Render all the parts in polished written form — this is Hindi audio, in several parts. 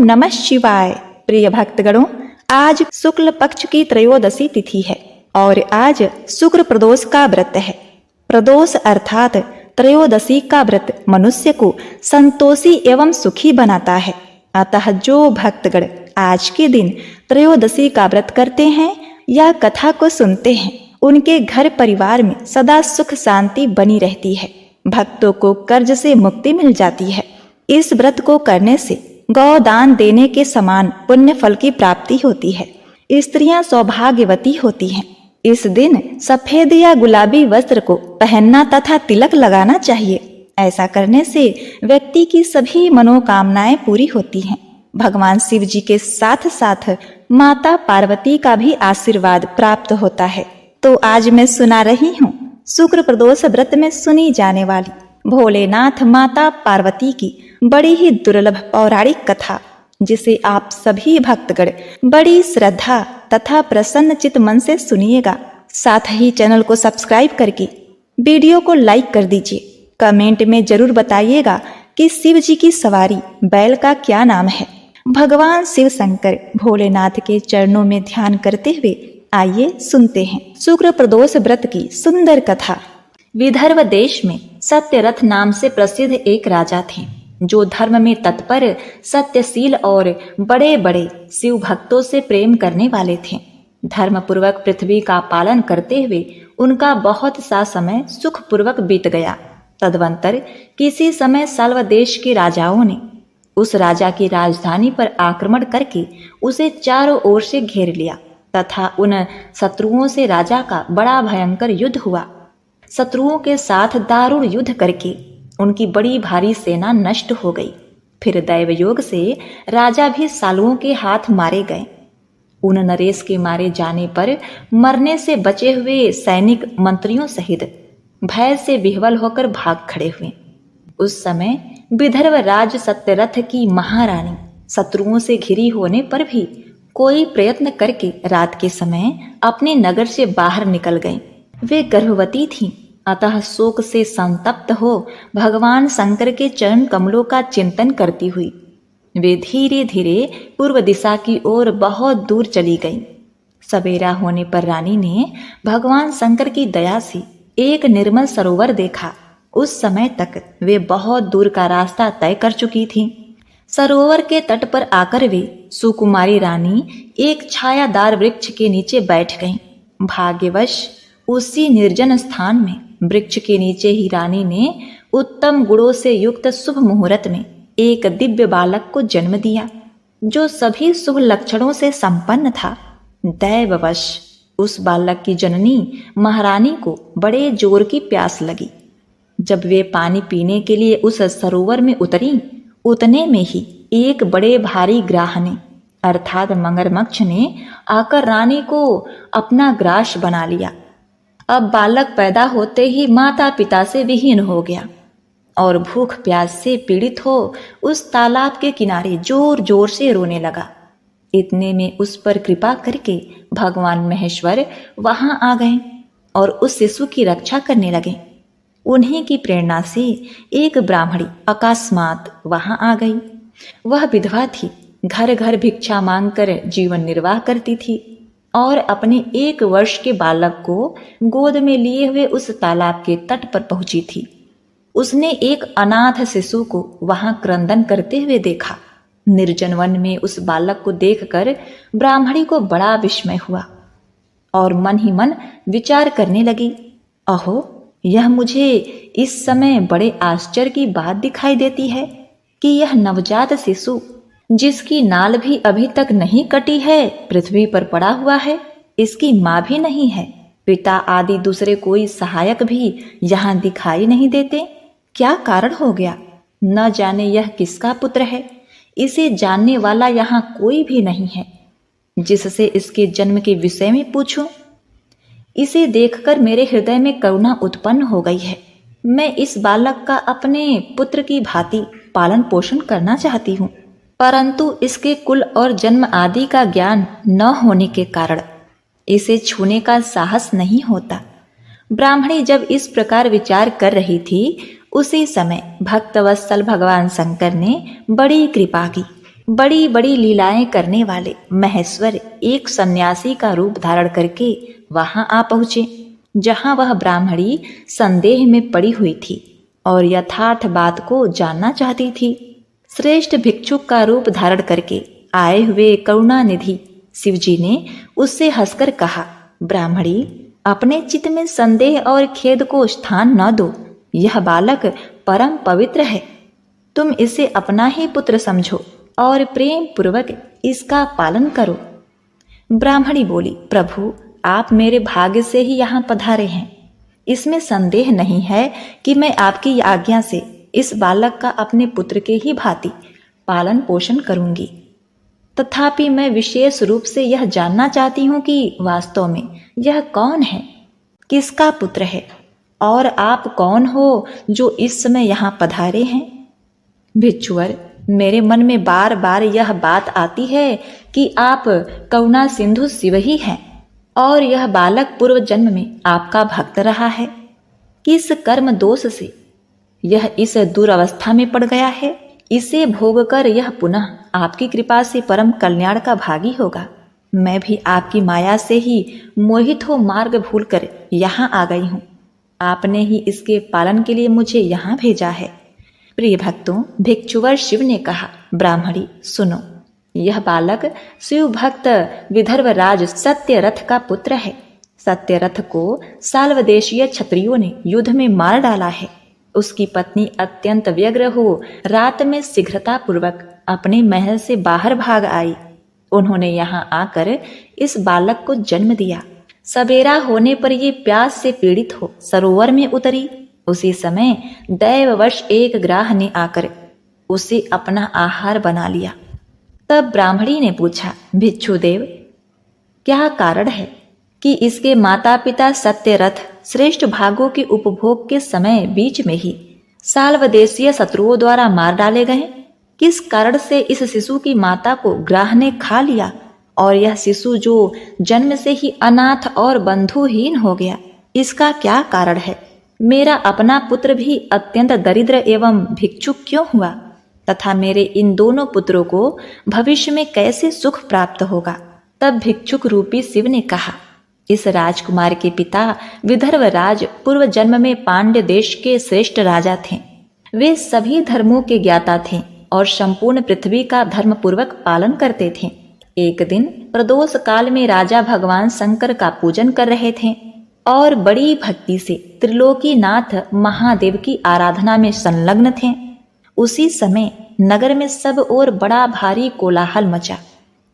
नमः शिवाय। प्रिय भक्तगणों, आज शुक्ल पक्ष की त्रयोदशी तिथि है और आज शुक्र प्रदोष का व्रत है। प्रदोष अर्थात त्रयोदशी का व्रत मनुष्य को संतोषी एवं सुखी बनाता है। अतः जो भक्तगण आज के दिन त्रयोदशी का व्रत करते हैं या कथा को सुनते हैं, उनके घर परिवार में सदा सुख शांति बनी रहती है। भक्तों को कर्ज से मुक्ति मिल जाती है। इस व्रत को करने से गौदान देने के समान पुण्य फल की प्राप्ति होती है। स्त्रियां सौभाग्यवती होती हैं। इस दिन सफेद या गुलाबी वस्त्र को पहनना तथा तिलक लगाना चाहिए। ऐसा करने से व्यक्ति की सभी मनोकामनाएं पूरी होती हैं। भगवान शिव जी के साथ साथ माता पार्वती का भी आशीर्वाद प्राप्त होता है। तो आज मैं सुना रही हूँ शुक्र प्रदोष व्रत में सुनी जाने वाली भोलेनाथ माता पार्वती की बड़ी ही दुर्लभ पौराणिक कथा, जिसे आप सभी भक्तगण बड़ी श्रद्धा तथा प्रसन्न चित मन से सुनिएगा। साथ ही चैनल को सब्सक्राइब करके वीडियो को लाइक कर दीजिए। कमेंट में जरूर बताइएगा कि शिव जी की सवारी बैल का क्या नाम है। भगवान शिव शंकर भोलेनाथ के चरणों में ध्यान करते हुए आइए सुनते हैं शुक्र प्रदोष व्रत की सुंदर कथा। विदर्भ देश में सत्यरथ नाम से प्रसिद्ध एक राजा थे, जो धर्म में तत्पर, सत्यशील और बड़े बड़े शिव भक्तों से प्रेम करने वाले थे। धर्म पूर्वक पृथ्वी का पालन करते हुए उनका बहुत सा समय सुख पूर्वक बीत गया। तदवंतर किसी समय सल्व देश के राजाओं ने उस राजा की राजधानी पर आक्रमण करके उसे चारों ओर से घेर लिया तथा उन शत्रुओं से राजा का बड़ा भयंकर युद्ध हुआ। शत्रुओं के साथ दारुण युद्ध करके उनकी बड़ी भारी सेना नष्ट हो गई। फिर दैव योग से राजा भी सालुओं के हाथ मारे गए। उन नरेश के मारे जाने पर मरने से बचे हुए सैनिक मंत्रियों सहित भय से विह्वल होकर भाग खड़े हुए। उस समय विदर्भ राज सत्यरथ की महारानी शत्रुओं से घिरी होने पर भी कोई प्रयत्न करके रात के समय अपने नगर से बाहर निकल गईं। वे गर्भवती थीं, अतः शोक से संतप्त हो भगवान शंकर के चरण कमलों का चिंतन करती हुई वे धीरे धीरे पूर्व दिशा की ओर बहुत दूर चली गईं। सवेरा होने पर रानी ने भगवान शंकर की दया से एक निर्मल सरोवर देखा। उस समय तक वे बहुत दूर का रास्ता तय कर चुकी थीं। सरोवर के तट पर आकर वे सुकुमारी रानी एक छायादार वृक्ष के नीचे बैठ गईं। भाग्यवश उसी निर्जन स्थान में वृक्ष के नीचे ही रानी ने उत्तम गुणों से युक्त शुभ मुहूर्त में एक दिव्य बालक को जन्म दिया, जो सभी शुभ लक्षणों से संपन्न था। दैववश उस बालक की जननी महारानी को बड़े जोर की प्यास लगी। जब वे पानी पीने के लिए उस सरोवर में उतरी, उतने में ही एक बड़े भारी ग्राह ने अर्थात मगरमच्छ ने आकर रानी को अपना ग्रास बना लिया। अब बालक पैदा होते ही माता पिता से विहीन हो गया और भूख प्यास से पीड़ित हो उस तालाब के किनारे जोर जोर से रोने लगा। इतने में उस पर कृपा करके भगवान महेश्वर वहां आ गए और उस शिशु की रक्षा करने लगे। उन्हीं की प्रेरणा से एक ब्राह्मणी अकस्मात वहां आ गई। वह विधवा थी, घर घर भिक्षा मांगकर जीवन निर्वाह करती थी और अपने 1 वर्ष के बालक को गोद में लिए हुए उस तालाब के तट पर पहुंची थी। उसने एक अनाथ शिशु को वहां क्रंदन करते हुए देखा। निर्जन वन में उस बालक को देखकर ब्राह्मणी को बड़ा विस्मय हुआ और मन ही मन विचार करने लगी, अहो, यह मुझे इस समय बड़े आश्चर्य की बात दिखाई देती है कि यह नवजात शिशु, जिसकी नाल भी अभी तक नहीं कटी है, पृथ्वी पर पड़ा हुआ है। इसकी माँ भी नहीं है, पिता आदि दूसरे कोई सहायक भी यहाँ दिखाई नहीं देते। क्या कारण हो गया? न जाने यह किसका पुत्र है। इसे जानने वाला यहाँ कोई भी नहीं है जिससे इसके जन्म के विषय में पूछूं। इसे देखकर मेरे हृदय में करुणा उत्पन्न हो गई है। मैं इस बालक का अपने पुत्र की भांति पालन पोषण करना चाहती हूँ, परंतु इसके कुल और जन्म आदि का ज्ञान न होने के कारण इसे छूने का साहस नहीं होता। ब्राह्मणी जब इस प्रकार विचार कर रही थी, उसी समय भक्तवत्सल भगवान शंकर ने बड़ी कृपा की। बड़ी बड़ी लीलाएं करने वाले महेश्वर एक सन्यासी का रूप धारण करके वहां आ पहुंचे, जहां वह ब्राह्मणी संदेह में पड़ी हुई थी और यथार्थ बात को जानना चाहती थी। श्रेष्ठ भिक्षुक का रूप धारण करके आए हुए करुणानिधि शिवजी ने उससे हंसकर कहा, ब्राह्मणी, अपने चित्त में संदेह और खेद को स्थान न दो। यह बालक परम पवित्र है। तुम इसे अपना ही पुत्र समझो और प्रेम पूर्वक इसका पालन करो। ब्राह्मणी बोली, प्रभु, आप मेरे भाग्य से ही यहाँ पधारे हैं। इसमें संदेह नहीं है कि मैं आपकी आज्ञा से इस बालक का अपने पुत्र के ही भांति पालन पोषण करूंगी। तथापि मैं विशेष रूप से यह जानना चाहती हूँ कि वास्तव में यह कौन है, किसका पुत्र है, और आप कौन हो जो इस समय यहाँ पधारे हैं। भिक्षुवर, मेरे मन में बार बार यह बात आती है कि आप करुणा सिंधु शिव ही हैं और यह बालक पूर्व जन्म में आपका भक्त रहा है। किस कर्म दोष से यह इस दुरावस्था में पड़ गया है, इसे भोगकर यह पुनः आपकी कृपा से परम कल्याण का भागी होगा। मैं भी आपकी माया से ही मोहित हो मार्ग भूलकर यहाँ आ गई हूँ। आपने ही इसके पालन के लिए मुझे यहाँ भेजा है। प्रिय भक्तों, भिक्षुवर शिव ने कहा, ब्राह्मणी सुनो, यह बालक शिव भक्त विदर्भराज सत्यरथ का पुत्र है। सत्यरथ को साल्वदेशीय क्षत्रियों ने युद्ध में मार डाला है। उसकी पत्नी अत्यंत व्यग्र हो रात में शीघ्रता पूर्वक अपने महल से बाहर भाग आई। उन्होंने यहाँ आकर इस बालक को जन्म दिया। सवेरा होने पर ये प्यास से पीड़ित हो सरोवर में उतरी। उसी समय दैववश एक ग्राह ने आकर उसे अपना आहार बना लिया। तब ब्राह्मणी ने पूछा, भिक्षुदेव, क्या कारण है कि इसके माता पिता सत्यरथ श्रेष्ठ भागों के उपभोग के समय बीच में ही साल्वदेशीय शत्रुओं द्वारा मार डाले गए? किस कारण से इस शिशु की माता को ग्राह ने खा लिया और यह शिशु जो जन्म से ही अनाथ और बंधुहीन हो गया, इसका क्या कारण है? मेरा अपना पुत्र भी अत्यंत दरिद्र एवं भिक्षुक क्यों हुआ तथा मेरे इन दोनों पुत्रों को भविष्य में कैसे सुख प्राप्त होगा? तब भिक्षुक रूपी शिव ने कहा, इस राजकुमार के पिता विदर्भराज पूर्व जन्म में पांड्य देश के श्रेष्ठ राजा थे। वे सभी धर्मों के ज्ञाता थे और संपूर्ण पृथ्वी का धर्म पूर्वक पालन करते थे। एक दिन प्रदोष काल में राजा भगवान शंकर का पूजन कर रहे थे और बड़ी भक्ति से त्रिलोकीनाथ महादेव की आराधना में संलग्न थे। उसी समय नगर में सब ओर बड़ा भारी कोलाहल मचा।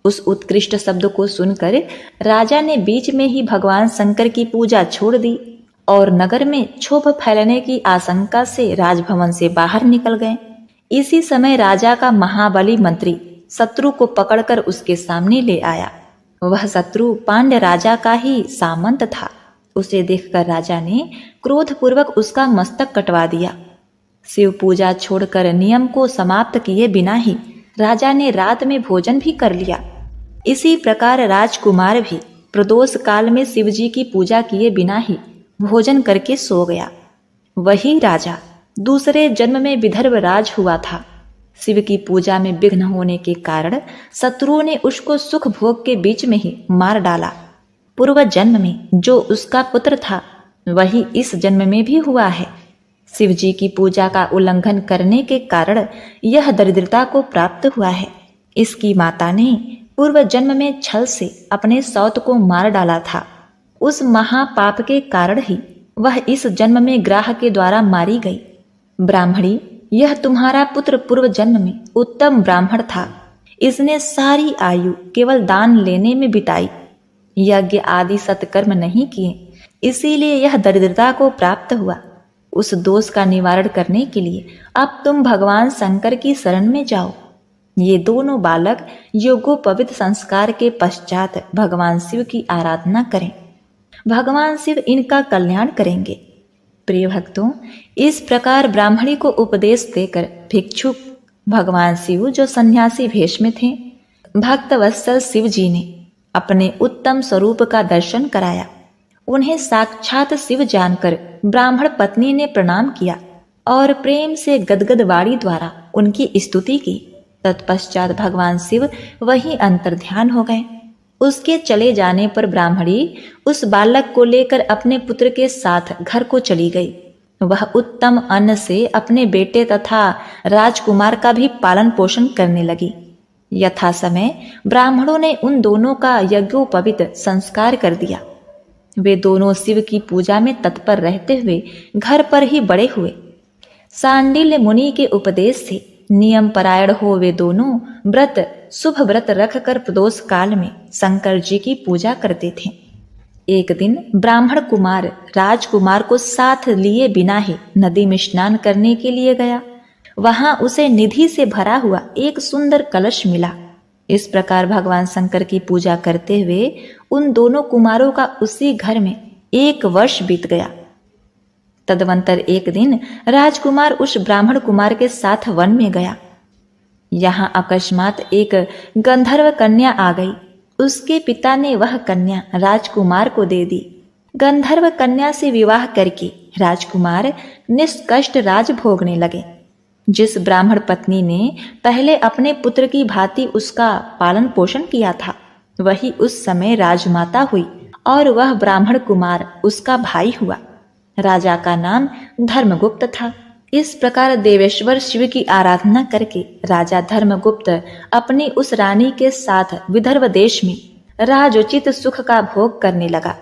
उस उत्कृष्ट शब्द को सुनकर राजा ने बीच में ही भगवान शंकर की पूजा छोड़ दी और नगर में क्षोभ फैलने की आशंका से राजभवन से बाहर निकल गए। इसी समय राजा का महाबली मंत्री शत्रु को पकड़कर उसके सामने ले आया। वह शत्रु पांड्य राजा का ही सामंत था। उसे देखकर राजा ने क्रोधपूर्वक उसका मस्तक कटवा दिया। शिव पूजा छोड़कर नियम को समाप्त किए बिना ही राजा ने रात में भोजन भी कर लिया। इसी प्रकार राजकुमार भी प्रदोष काल में शिवजी की पूजा किए बिना ही भोजन करके सो गया। वही राजा दूसरे जन्म में विदर्भराज हुआ था। शिव की पूजा में विघ्न होने के कारण शत्रुओं ने उसको सुख भोग के बीच में ही मार डाला। पूर्व जन्म में जो उसका पुत्र था वही इस जन्म में भी हुआ है। शिवजी की पूजा का उल्लंघन करने के कारण यह दरिद्रता को प्राप्त हुआ है। इसकी माता ने पूर्व जन्म में छल से अपने सौत को मार डाला था। उस महापाप के कारण ही वह इस जन्म में ग्राह के द्वारा मारी गई। ब्राह्मणी, यह तुम्हारा पुत्र पूर्व जन्म में उत्तम ब्राह्मण था। इसने सारी आयु केवल दान लेने में बिताई, यज्ञ आदि सत्कर्म नहीं किए, इसीलिए यह दरिद्रता को प्राप्त हुआ। उस दोष का निवारण करने के लिए अब तुम भगवान शंकर की शरण में जाओ। ये दोनों बालक योगोपवित संस्कार के पश्चात भगवान शिव की आराधना करें। भगवान शिव इनका कल्याण करेंगे। प्रिय भक्तों, इस प्रकार ब्राह्मणी को उपदेश देकर भिक्षुक भगवान शिव जो सन्यासी भेष में थे, भक्त वत्सल शिव जी ने अपने उत्तम स्वरूप का दर्शन कराया। उन्हें साक्षात शिव जानकर ब्राह्मण पत्नी ने प्रणाम किया और प्रेम से गदगद वाणी द्वारा उनकी स्तुति की। तत्पश्चात भगवान शिव वहीं अंतर्ध्यान हो गए। उसके चले जाने पर ब्राह्मणी उस बालक को लेकर अपने पुत्र के साथ घर को चली गई। वह उत्तम अन्न से अपने बेटे तथा राजकुमार का भी पालन पोषण करने लगी। यथा समय ब्राह्मणों ने उन दोनों का यज्ञोपवीत संस्कार कर दिया। वे दोनों शिव की पूजा में तत्पर रहते हुए घर पर ही बड़े हुए। सांडिल्य मुनि के उपदेश से नियम परायण हो वे दोनों शुभ व्रत रखकर प्रदोष काल में शंकर जी की पूजा करते थे। एक दिन ब्राह्मण कुमार राजकुमार को साथ लिए बिना ही नदी में स्नान करने के लिए गया। वहां उसे निधि से भरा हुआ एक सुंदर कलश मिला। इस प्रकार भगवान शंकर की पूजा करते हुए उन दोनों कुमारों का उसी घर में 1 वर्ष बीत गया। तदवंतर एक दिन राजकुमार उस ब्राह्मण कुमार के साथ वन में गया। यहाँ अकस्मात एक गंधर्व कन्या आ गई। उसके पिता ने वह कन्या राजकुमार को दे दी। गंधर्व कन्या से विवाह करके राजकुमार निष्कष्ट राज भोगने लगे। जिस ब्राह्मण पत्नी ने पहले अपने पुत्र की भांति उसका पालन पोषण किया था, वही उस समय राजमाता हुई और वह ब्राह्मण कुमार उसका भाई हुआ। राजा का नाम धर्मगुप्त था। इस प्रकार देवेश्वर शिव की आराधना करके राजा धर्मगुप्त अपनी उस रानी के साथ विदर्भ देश में राजोचित सुख का भोग करने लगा,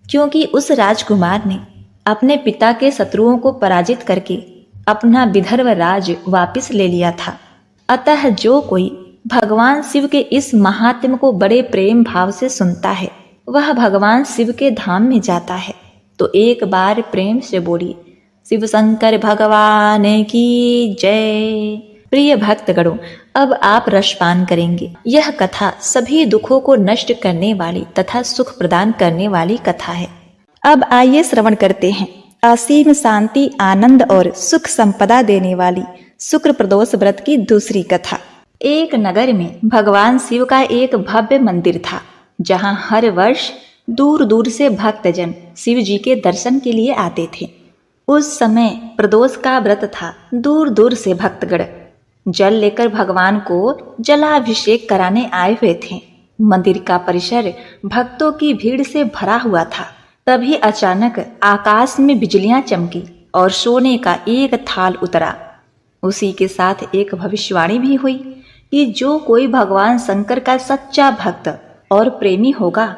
क्योंकि उस राजकुमार ने अपने पिता के शत्रुओं को पराजित करके अपना विदर्भ राज वापस ले लिया था। अतः जो कोई भगवान शिव के इस महात्म्य को बड़े प्रेम भाव से सुनता है, वह भगवान शिव के धाम में जाता है। तो एक बार प्रेम से बोली, शिव शंकर भगवान की जय। प्रिय भक्तगणों, अब आप रसपान करेंगे। यह कथा सभी दुखों को नष्ट करने वाली तथा सुख प्रदान करने वाली कथा है। अब आइए श्रवण करते हैं असीम शांति, आनंद और सुख संपदा देने वाली शुक्र प्रदोष व्रत की दूसरी कथा। एक नगर में भगवान शिव का एक भव्य मंदिर था, जहाँ हर वर्ष दूर दूर से भक्तजन शिव जी के दर्शन के लिए आते थे। उस समय प्रदोष का व्रत था। दूर दूर से भक्तगण जल लेकर भगवान को जलाभिषेक कराने आए हुए थे। मंदिर का परिसर भक्तों की भीड़ से भरा हुआ था। तभी अचानक आकाश में बिजलियां चमकी और सोने का एक थाल उतरा। उसी के साथ एक भविष्यवाणी भी हुई कि जो कोई भगवान शंकर का सच्चा भक्त और प्रेमी होगा,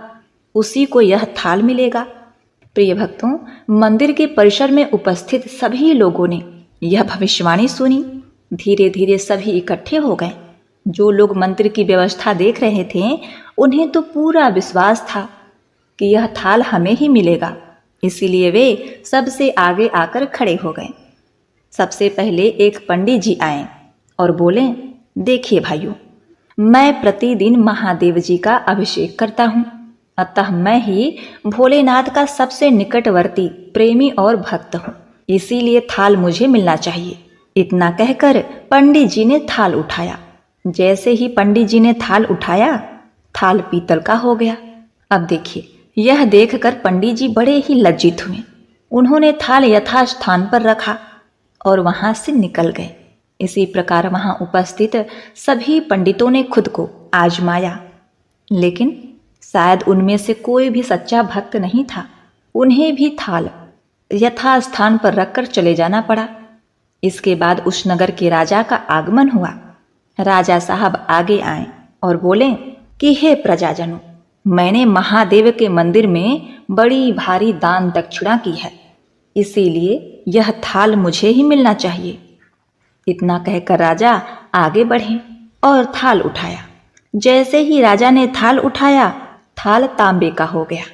उसी को यह थाल मिलेगा। प्रिय भक्तों, मंदिर के परिसर में उपस्थित सभी लोगों ने यह भविष्यवाणी सुनी। धीरे धीरे सभी इकट्ठे हो गए। जो लोग मंदिर की व्यवस्था देख रहे थे, उन्हें तो पूरा विश्वास था कि यह थाल हमें ही मिलेगा। इसीलिए वे सबसे आगे आकर खड़े हो गए। सबसे पहले एक पंडित जी आए और बोले, देखिए भाइयों, मैं प्रतिदिन महादेव जी का अभिषेक करता हूँ, अतः मैं ही भोलेनाथ का सबसे निकटवर्ती प्रेमी और भक्त हूँ, इसीलिए थाल मुझे मिलना चाहिए। इतना कहकर पंडित जी ने थाल उठाया। जैसे ही पंडित जी ने थाल उठाया, थाल पीतल का हो गया। अब देखिए, यह देखकर पंडित जी बड़े ही लज्जित हुए। उन्होंने थाल यथास्थान पर रखा और वहां से निकल गए। इसी प्रकार वहां उपस्थित सभी पंडितों ने खुद को आजमाया, लेकिन शायद उनमें से कोई भी सच्चा भक्त नहीं था। उन्हें भी थाल यथास्थान पर रखकर चले जाना पड़ा। इसके बाद उस नगर के राजा का आगमन हुआ। राजा साहब आगे आए और बोले कि हे प्रजाजनों, मैंने महादेव के मंदिर में बड़ी भारी दान दक्षिणा की है, इसीलिए यह थाल मुझे ही मिलना चाहिए। इतना कहकर राजा आगे बढ़े और थाल उठाया। जैसे ही राजा ने थाल उठाया, थाल तांबे का हो गया।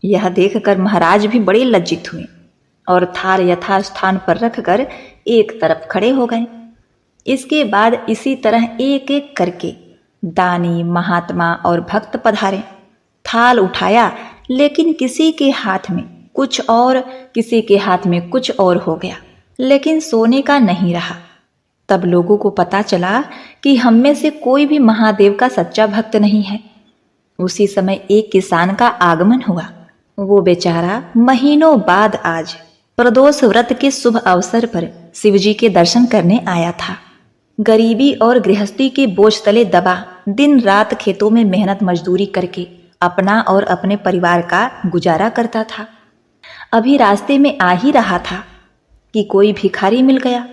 यह देखकर महाराज भी बड़े लज्जित हुए और थाल यथास्थान पर रखकर एक तरफ खड़े हो गए। इसके बाद इसी तरह एक एक करके दानी, महात्मा और भक्त पधारे। थाल उठाया, लेकिन किसी के हाथ में कुछ और, किसी के हाथ में कुछ और हो गया, लेकिन सोने का नहीं रहा। तब लोगों को पता चला कि हम में से कोई भी महादेव का सच्चा भक्त नहीं है। उसी समय एक किसान का आगमन हुआ। वो बेचारा महीनों बाद आज प्रदोष व्रत के शुभ अवसर पर शिवजी के दर्शन करने आया था। गरीबी और गृहस्थी के बोझ तले दबा दिन रात खेतों में मेहनत मजदूरी करके अपना और अपने परिवार का गुजारा करता था। अभी रास्ते में आ ही रहा था कि कोई भिखारी मिल गया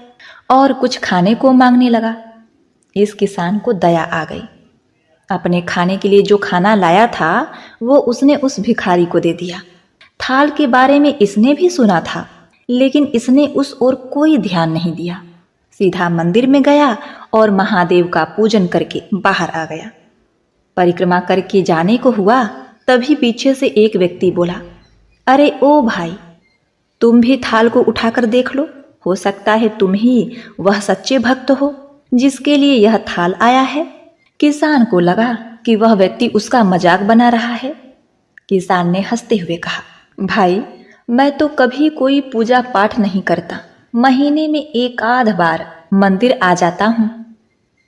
और कुछ खाने को मांगने लगा। इस किसान को दया आ गई। अपने खाने के लिए जो खाना लाया था वो उसने उस भिखारी को दे दिया। थाल के बारे में इसने भी सुना था, लेकिन इसने उस ओर कोई ध्यान नहीं दिया। सीधा मंदिर में गया और महादेव का पूजन करके बाहर आ गया। परिक्रमा करके जाने को हुआ, तभी पीछे से एक व्यक्ति बोला, अरे ओ भाई, तुम भी थाल को उठाकर देख लो, हो सकता है तुम ही वह सच्चे भक्त हो जिसके लिए यह थाल आया है। किसान को लगा कि वह व्यक्ति उसका मजाक बना रहा है। किसान ने हंसते हुए कहा, भाई, मैं तो कभी कोई पूजा पाठ नहीं करता, महीने में एक आध बार मंदिर आ जाता हूँ,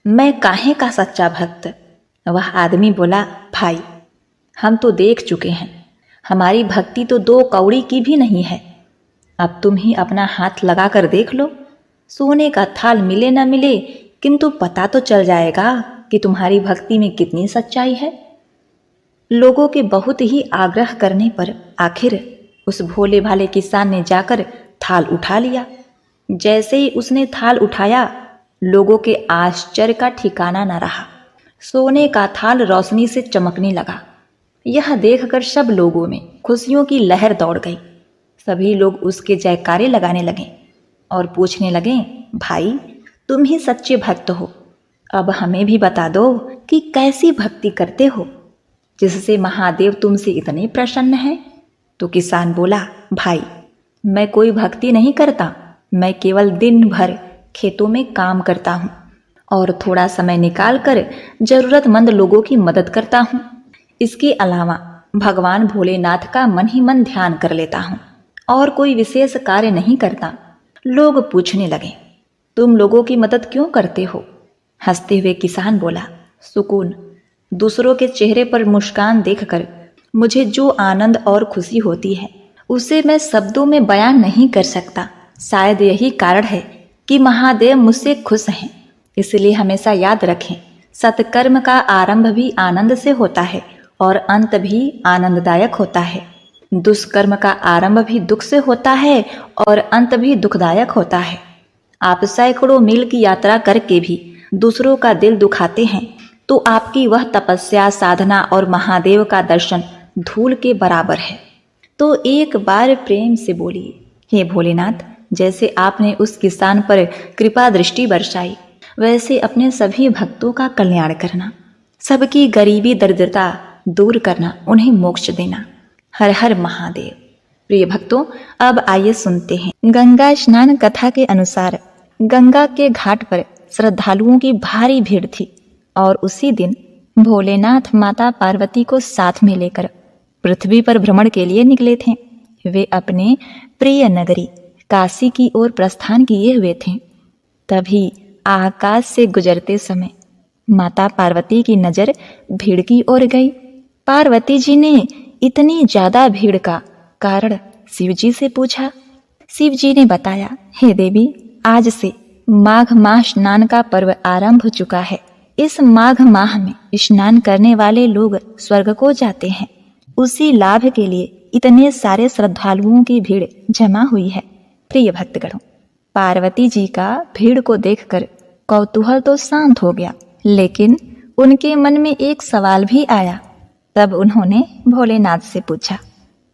मैं काहे का सच्चा भक्त। वह आदमी बोला, भाई, हम तो देख चुके हैं, हमारी भक्ति तो 2 कौड़ी की भी नहीं है। अब तुम ही अपना हाथ लगा कर देख लो, सोने का थाल मिले न मिले, किंतु पता तो चल जाएगा कि तुम्हारी भक्ति में कितनी सच्चाई है। लोगों के बहुत ही आग्रह करने पर आखिर उस भोले भाले किसान ने जाकर थाल उठा लिया। जैसे ही उसने थाल उठाया, लोगों के आश्चर्य का ठिकाना न रहा। सोने का थाल रोशनी से चमकने लगा। यह देखकर सब लोगों में खुशियों की लहर दौड़ गई। सभी लोग उसके जयकारे लगाने लगे और पूछने लगे, भाई, तुम ही सच्चे भक्त हो, अब हमें भी बता दो कि कैसी भक्ति करते हो जिससे महादेव तुमसे इतने प्रसन्न हैं। तो किसान बोला, भाई, मैं कोई भक्ति नहीं करता, मैं केवल दिन भर खेतों में काम करता हूँ और थोड़ा समय निकालकर जरूरतमंद लोगों की मदद करता हूँ। इसके अलावा भगवान भोलेनाथ का मन ही मन ध्यान कर लेता हूँ और कोई विशेष कार्य नहीं करता। लोग पूछने लगे, तुम लोगों की मदद क्यों करते हो? हंसते हुए किसान बोला, सुकून, दूसरों के चेहरे पर मुस्कान देखकर मुझे जो आनंद और खुशी होती है उसे मैं शब्दों में बयान नहीं कर सकता। शायद यही कारण है कि महादेव मुझसे खुश हैं। इसलिए हमेशा याद रखें, सत्कर्म का आरंभ भी आनंद से होता है और अंत भी आनंददायक होता है। दुष्कर्म का आरंभ भी दुख से होता है और अंत भी दुखदायक होता है। आप सैकड़ों मील की यात्रा करके भी दूसरों का दिल दुखाते हैं तो आपकी वह तपस्या, साधना और महादेव का दर्शन धूल के बराबर है। तो एक बार प्रेम से बोलिए, हे भोलेनाथ, जैसे आपने उस किसान पर कृपा दृष्टि बरसाई, वैसे अपने सभी भक्तों का कल्याण करना, सबकी गरीबी दरिद्रता दूर करना, उन्हें मोक्ष देना। हर हर महादेव। प्रिय भक्तों, अब आइए सुनते हैं गंगा स्नान कथा के अनुसार गंगा के घाट पर श्रद्धालुओं की भारी भीड़ थी और उसी दिन भोलेनाथ माता पार्वती को साथ में लेकर पृथ्वी पर भ्रमण के लिए निकले थे। वे अपने प्रिय नगरी काशी की ओर प्रस्थान किए हुए थे। तभी आकाश से गुजरते समय माता पार्वती की नजर भीड़ की ओर गई। पार्वती जी ने इतनी ज्यादा भीड़ का कारण शिव जी से पूछा। शिव जी ने बताया, हे देवी, आज से माघ माह स्नान का पर्व आरंभ हो चुका है। इस माघ माह में स्नान करने वाले लोग स्वर्ग को जाते हैं। उसी लाभ के लिए इतने सारे श्रद्धालुओं की भीड़ जमा हुई है। प्रिय भक्तगणों, पार्वती जी का भीड़ को देखकर कौतूहल तो शांत हो गया, लेकिन उनके मन में एक सवाल भी आया। तब उन्होंने भोलेनाथ से पूछा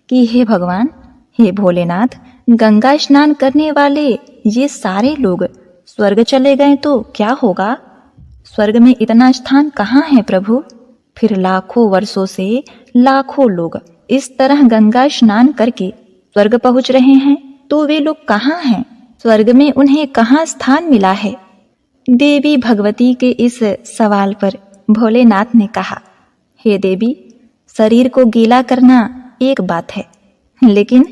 कि हे भगवान, हे भोलेनाथ, गंगा स्नान करने वाले ये सारे लोग स्वर्ग चले गए तो क्या होगा? स्वर्ग में इतना स्थान कहाँ है प्रभु? फिर लाखों वर्षों से लाखों लोग इस तरह गंगा स्नान करके स्वर्ग पहुंच रहे हैं, तो वे लोग कहाँ हैं? स्वर्ग में उन्हें कहाँ स्थान मिला है? देवी भगवती के इस सवाल पर भोलेनाथ ने कहा, हे देवी, शरीर को गीला करना एक बात है, लेकिन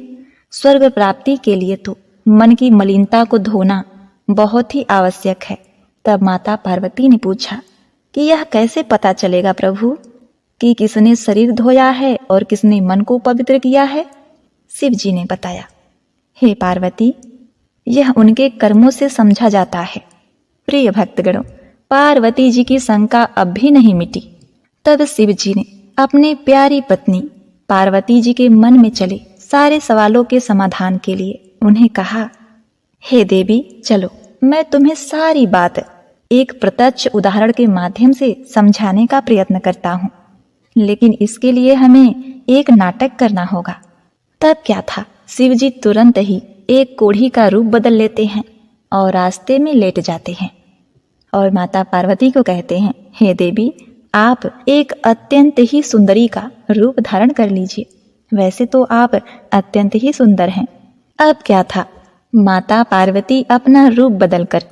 स्वर्ग प्राप्ति के लिए तो मन की मलिनता को धोना बहुत ही आवश्यक है। तब माता पार्वती ने पूछा कि यह कैसे पता चलेगा प्रभु कि किसने शरीर धोया है और किसने मन को पवित्र किया है? शिव जी ने बताया, हे पार्वती, यह उनके कर्मों से समझा जाता है। प्रिय भक्तगणों, पार्वती जी की शंका अब भी नहीं मिटी। तब शिव जी ने अपने प्यारी पत्नी पार्वती जी के मन में चले सारे सवालों के समाधान के लिए उन्हें कहा, हे देवी, चलो मैं तुम्हें सारी बात एक प्रत्यक्ष उदाहरण के माध्यम से समझाने का प्रयत्न करता हूँ, लेकिन इसके लिए हमें एक नाटक करना होगा। तब क्या था, शिव जी तुरंत ही एक कोढ़ी का रूप बदल लेते हैं और रास्ते में लेट जाते हैं और माता पार्वती को कहते हैं, हे देवी, आप एक अत्यंत ही सुंदरी का रूप धारण कर लीजिए। वैसे तो आप अत्यंत ही सुंदर हैं। अब क्या था, माता पार्वती अपना रूप बदलकर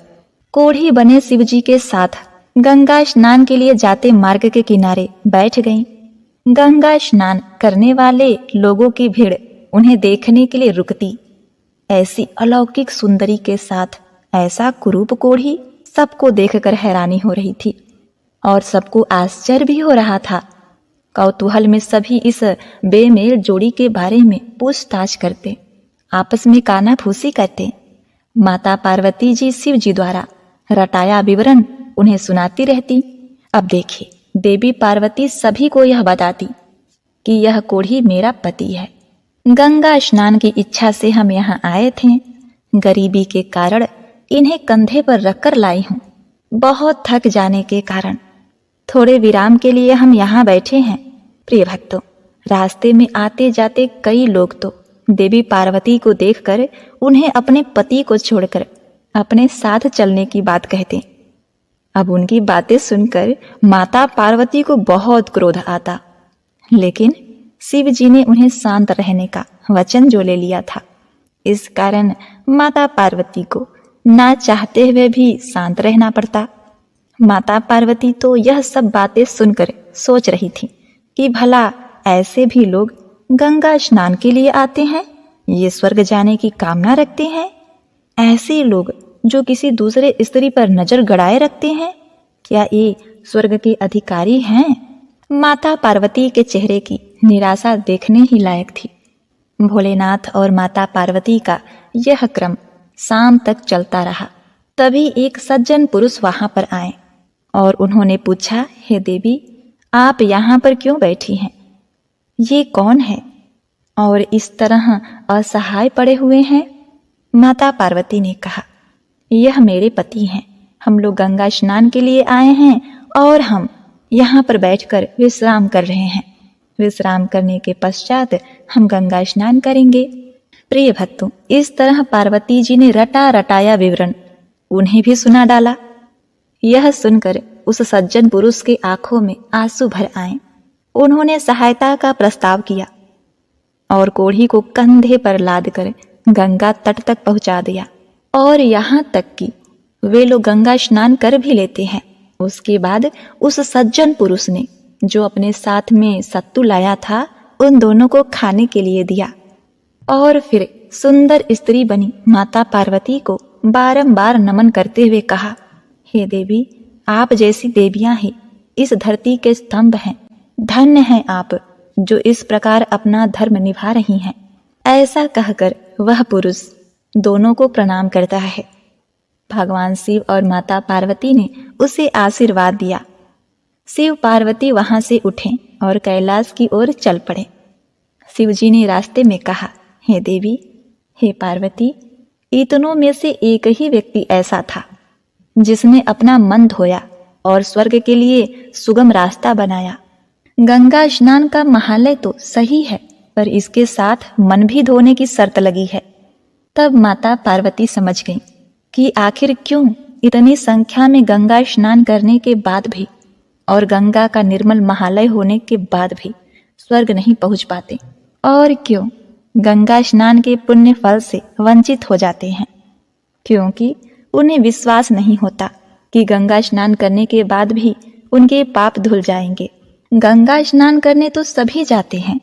कोढ़ी बने शिव जी के साथ गंगा स्नान के लिए जाते मार्ग के किनारे बैठ गईं। गंगा स्नान करने वाले लोगों की भीड़ उन्हें देखने के लिए रुकती। ऐसी अलौकिक सुंदरी के साथ ऐसा कुरूप कोढ़ी सबको देखकर हैरानी हो रही थी और सबको आश्चर्य भी हो रहा था। कौतूहल में सभी इस बेमेल जोड़ी के बारे में पूछताछ करते, आपस में कानाफूसी करते। माता पार्वती जी शिव जी द्वारा रटाया विवरण उन्हें सुनाती रहती। अब देखिए, देवी पार्वती सभी को यह बताती कि यह कोढ़ी मेरा पति है। गंगा स्नान की इच्छा से हम यहाँ आए थे। गरीबी के कारण इन्हें कंधे पर रखकर लाई हूँ। बहुत थक जाने के कारण थोड़े विराम के लिए हम यहाँ बैठे हैं। प्रिय भक्तों, रास्ते में आते जाते कई लोग तो देवी पार्वती को देखकर उन्हें अपने पति को छोड़कर अपने साथ चलने की बात कहते। अब उनकी बातें सुनकर माता पार्वती को बहुत क्रोध आता, लेकिन शिव जी ने उन्हें शांत रहने का वचन जो ले लिया था, इस कारण माता पार्वती को ना चाहते हुए भी शांत रहना पड़ता। माता पार्वती तो यह सब बातें सुनकर सोच रही थी कि भला ऐसे भी लोग गंगा स्नान के लिए आते हैं, ये स्वर्ग जाने की कामना रखते हैं। ऐसे लोग जो किसी दूसरे स्त्री पर नजर गड़ाए रखते हैं, क्या ये स्वर्ग के अधिकारी हैं? माता पार्वती के चेहरे की निराशा देखने ही लायक थी। भोलेनाथ और माता पार्वती का यह क्रम शाम तक चलता रहा। तभी एक सज्जन पुरुष वहां पर आए और उन्होंने पूछा, हे देवी, आप यहाँ पर क्यों बैठी हैं? ये कौन है और इस तरह असहाय पड़े हुए हैं? माता पार्वती ने कहा, यह मेरे पति हैं। हम लोग गंगा स्नान के लिए आए हैं और हम यहाँ पर बैठकर विश्राम कर रहे हैं। विश्राम करने के पश्चात हम गंगा स्नान करेंगे। प्रिय भक्तों, इस तरह पार्वती जी ने रटा रटाया विवरण उन्हें भी सुना डाला। यह सुनकर उस सज्जन पुरुष के आंखों में आंसू भर आए। उन्होंने सहायता का प्रस्ताव किया और कोढ़ी को कंधे पर लाद कर गंगा तट तक पहुंचा दिया। और यहाँ तक कि वे लोग गंगा स्नान कर भी लेते हैं। उसके बाद उस सज्जन पुरुष ने जो अपने साथ में सत्तू लाया था, उन दोनों को खाने के लिए दिया और फिर सुंदर स्त्री बनी माता पार्वती को बारंबार नमन करते हुए कहा, हे देवी, आप जैसी देवियां ही इस धरती के स्तंभ हैं। धन्य हैं आप जो इस प्रकार अपना धर्म निभा रही हैं। ऐसा कहकर वह पुरुष दोनों को प्रणाम करता है। भगवान शिव और माता पार्वती ने उसे आशीर्वाद दिया। शिव पार्वती वहां से उठे और कैलाश की ओर चल पड़े। शिव जी ने रास्ते में कहा, हे देवी, हे पार्वती, इतनों में से एक ही व्यक्ति ऐसा था जिसने अपना मन धोया और स्वर्ग के लिए सुगम रास्ता बनाया। गंगा स्नान का महालय तो सही है, पर इसके साथ मन भी धोने की शर्त लगी है। तब माता पार्वती समझ गई कि आखिर क्यों इतनी संख्या में गंगा स्नान करने के बाद भी और गंगा का निर्मल महालय होने के बाद भी स्वर्ग नहीं पहुंच पाते, और क्यों गंगा स्नान के पुण्य फल से वंचित हो जाते हैं। क्योंकि उन्हें विश्वास नहीं होता कि गंगा स्नान करने के बाद भी उनके पाप धुल जाएंगे। गंगा स्नान करने तो सभी जाते हैं,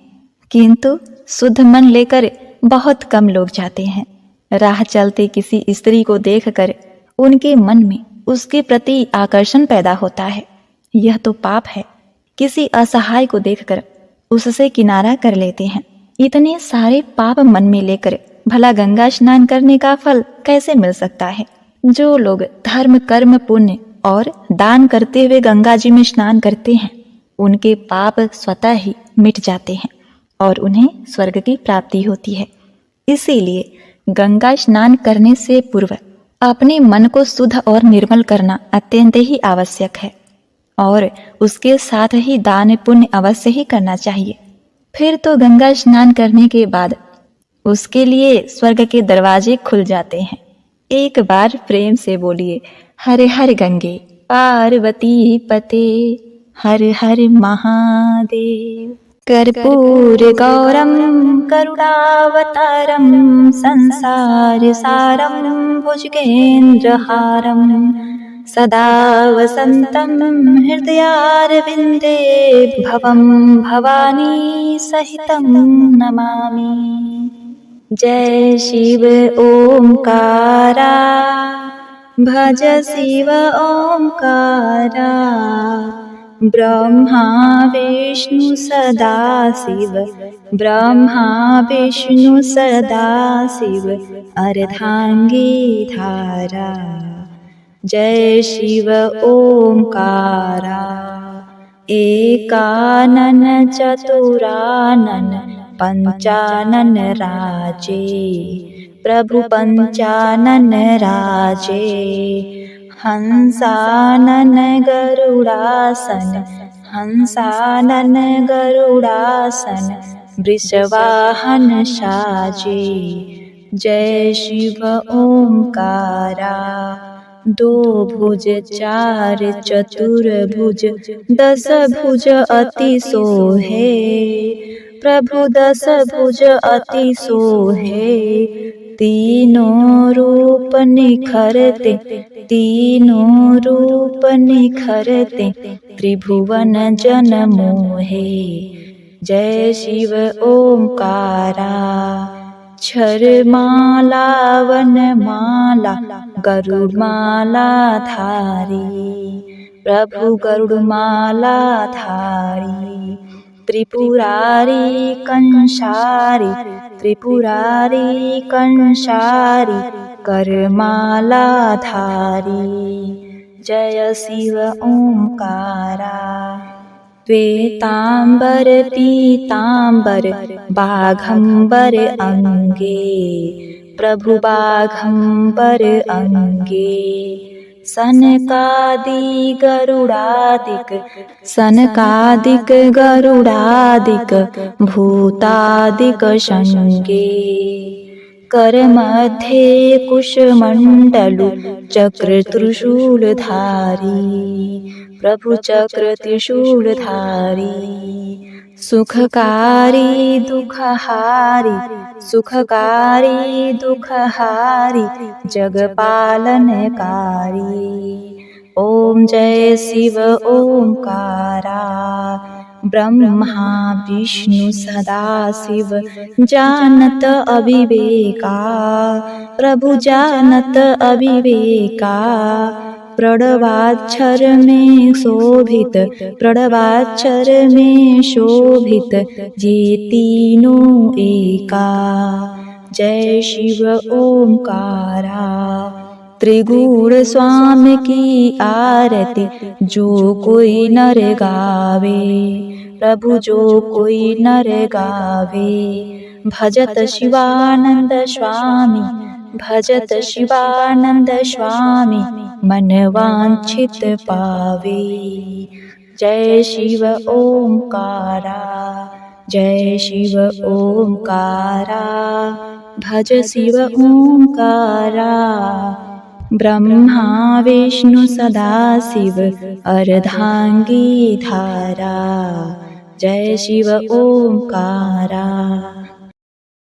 किंतु शुद्ध मन लेकर बहुत कम लोग जाते हैं। राह चलते किसी स्त्री को देखकर उनके मन में उसके प्रति आकर्षण पैदा होता है, यह तो पाप है। किसी असहाय को देखकर उससे किनारा कर लेते हैं। इतने सारे पाप मन में लेकर भला गंगा स्नान करने का फल कैसे मिल सकता है? जो लोग धर्म कर्म पुण्य और दान करते हुए गंगा जी में स्नान करते हैं, उनके पाप स्वतः ही मिट जाते हैं और उन्हें स्वर्ग की प्राप्ति होती है। इसीलिए गंगा स्नान करने से पूर्व अपने मन को शुद्ध और निर्मल करना अत्यंत ही आवश्यक है और उसके साथ ही दान पुण्य अवश्य ही करना चाहिए। फिर तो गंगा स्नान करने के बाद उसके लिए स्वर्ग के दरवाजे खुल जाते हैं। एक बार प्रेम से बोलिए, हर हर गंगे पार्वती पते, हर हर महादेव। कर्पूर गौरम करुणावतारम, संसार सारम भुजगेन्द्रहारम, सदा वसन्तं हृदयारविन्दे, भवं भवानी सहितं नमामि। जय शिव ओंकारा, भज शिव ओंकारा, ब्रह्मा विष्णु सदा शिव, ब्रह्मा विष्णु सदा शिव, अर्धांगी धारा। जय शिव ओंकारा, एकानन चतुरानन पंचानन राजे, प्रभु पंचानन राजे, हंसानन गरुड़ासन, हंसानन गरुड़ासन, वृषवाहन साजे। जय शिव ओंकारा, दो भुज चार चतुर्भुज, दस भुज अति सोहे, प्रभु दस भुज अति सोहे, तीनों रूप निखरते, तीनों रूप निखरते, त्रिभुवन जन मोहे। जय शिव ओंकारा, छर माला वन माला, गरुड़ माला धारी, प्रभु गरुड़ माला धारी, त्रिपुरारी कंसारी, त्रिपुरारी कंसारी, करमाला धारी। जय शिव ओंकारा, श्वेतांबर पीतांबर बाघंबर अंगे, प्रभु बाघंबर अंगे, सनकादि गरुड़ादिक, सनकादिक गरुड़ादिक, भूतादिक संगे, कर मध्ये कुशमंडलु, चक्र त्रिशूल धारी, प्रभु चक्र त्रिशूल धारी, सुखकारी दुखहारी, सुखकारी दुखहारी, जगपालनकारी। ओम जय शिव ओंकारा, ब्रह्मा विष्णु सदा शिव, जानत अविवेका, प्रभु जानत अविवेका, प्रणवाक्षर में शोभित, प्रणवाक्षर में शोभित, ये तीनों एका। जय शिव ओंकारा, त्रिगुण स्वामी की आरती जो कोई नर गावे, प्रभु जो कोई नर गावे, भजत शिवानंद स्वामी, भजत शिवानंद स्वामी, मन वांछित पावे। जय शिव ओंकारा, जय शिव ओंकारा, भज शिव ओंकारा, ब्रह्मा विष्णु सदा शिव, अर्धांगी धारा। जय शिव ओंकारा।